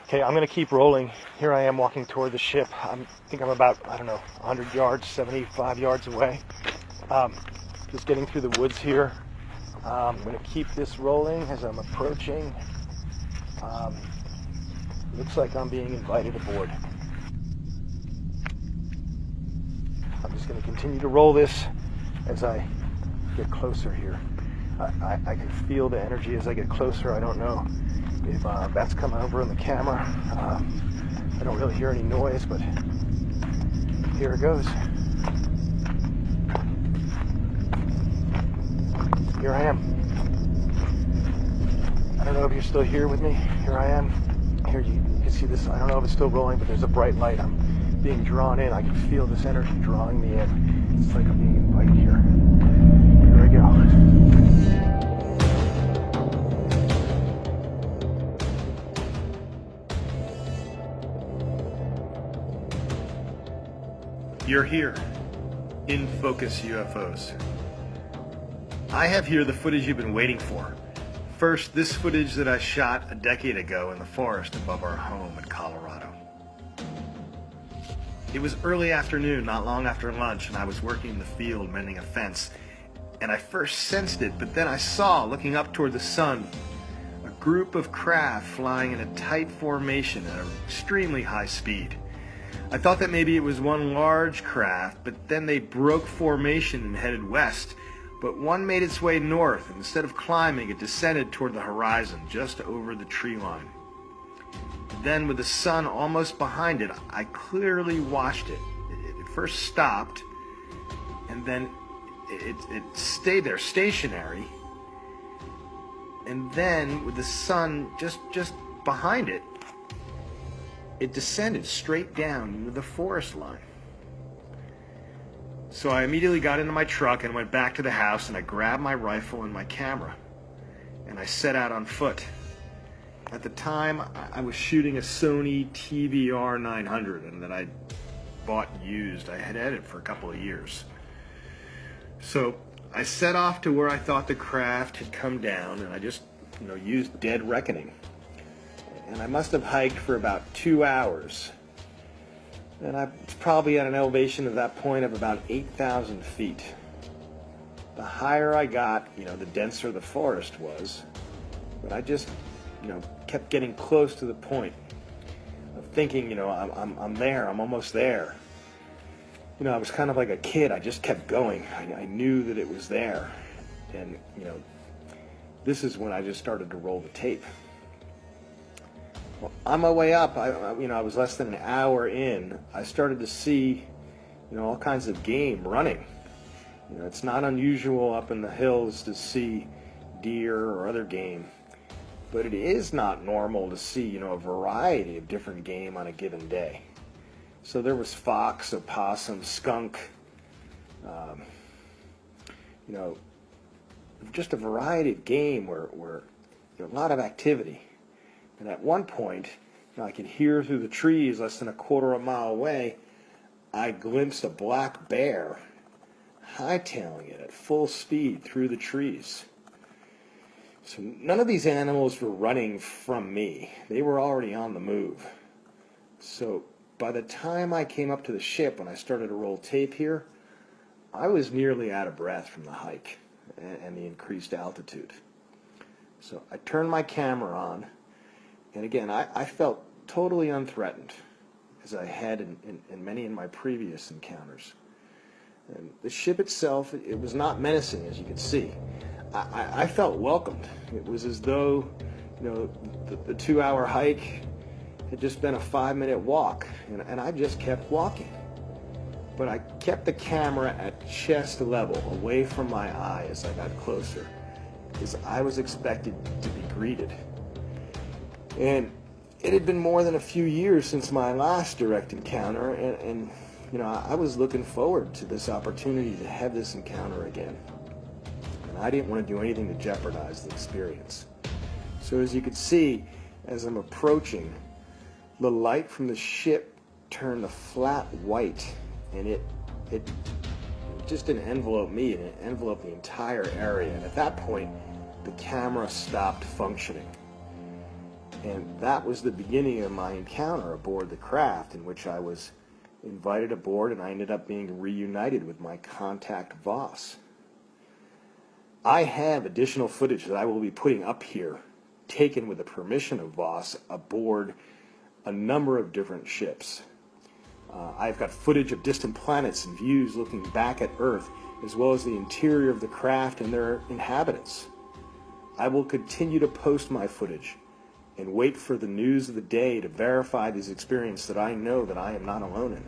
Okay, I'm gonna keep rolling. Here I am walking toward the ship. I think I'm about, I don't know, 100 yards, 75 yards away. Just getting through the woods here. I'm gonna keep this rolling as I'm approaching. Looks like I'm being invited aboard. I'm just gonna continue to roll this as I get closer here. I can feel the energy as I get closer. I don't know if that's coming over in the camera. I don't really hear any noise, but here it goes. Here I am. I don't know if you're still here with me. Here I am. Here you can see this. I don't know if it's still rolling, but there's a bright light. I'm being drawn in. I can feel this energy drawing me in. It's like I'm being invited here. Here I go. You're here, in focus UFOs. I have here the footage you've been waiting for. First, this footage that I shot a decade ago in the forest above our home in Colorado. It was early afternoon, not long after lunch, and I was working in the field mending a fence. And I first sensed it, but then I saw, looking up toward the sun, a group of craft flying in a tight formation at an extremely high speed. I thought that maybe it was one large craft, but then they broke formation and headed west. But one made its way north, and instead of climbing, it descended toward the horizon, just over the tree line. Then, with the sun almost behind it, I clearly watched it. It first stopped, and then it stayed there, stationary. And then, with the sun just behind it, it descended straight down into the forest line. So I immediately got into my truck and went back to the house, and I grabbed my rifle and my camera, and I set out on foot. At the time, I was shooting a Sony TVR 900, and that I bought used. I had had it for a couple of years. So I set off to where I thought the craft had come down, and I just, used dead reckoning. And I must have hiked for about 2 hours. And I was probably at an elevation at that point of about 8,000 feet. The higher I got, the denser the forest was. But I just, kept getting close to the point of thinking, I'm there, I'm almost there. I was kind of like a kid. I just kept going. I knew that it was there. And, this is when I just started to roll the tape. Well, on my way up, I was less than an hour in. I started to see, all kinds of game running. It's not unusual up in the hills to see deer or other game, but it is not normal to see, a variety of different game on a given day. So there was fox, opossum, skunk, just a variety of game where a lot of activity. And at one point, I could hear through the trees less than a quarter of a mile away, I glimpsed a black bear hightailing it at full speed through the trees. So none of these animals were running from me. They were already on the move. So by the time I came up to the ship, when I started to roll tape here, I was nearly out of breath from the hike and the increased altitude. So I turned my camera on. And again, I felt totally unthreatened, as I had in many of my previous encounters. And the ship itself, it was not menacing, as you can see. I felt welcomed. It was as though, the 2-hour hike had just been a 5-minute walk, and I just kept walking. But I kept the camera at chest level, away from my eye as I got closer, because I was expected to be greeted. And it had been more than a few years since my last direct encounter, and I was looking forward to this opportunity to have this encounter again. And I didn't want to do anything to jeopardize the experience. So as you could see, as I'm approaching, the light from the ship turned a flat white, and it just didn't envelope me, and it enveloped the entire area. And at that point, the camera stopped functioning. And that was the beginning of my encounter aboard the craft, in which I was invited aboard and I ended up being reunited with my contact Voss. I have additional footage that I will be putting up here, taken with the permission of Voss, aboard a number of different ships. I've got footage of distant planets and views looking back at Earth, as well as the interior of the craft and their inhabitants. I will continue to post my footage and wait for the news of the day to verify these experiences that I know that I am not alone in.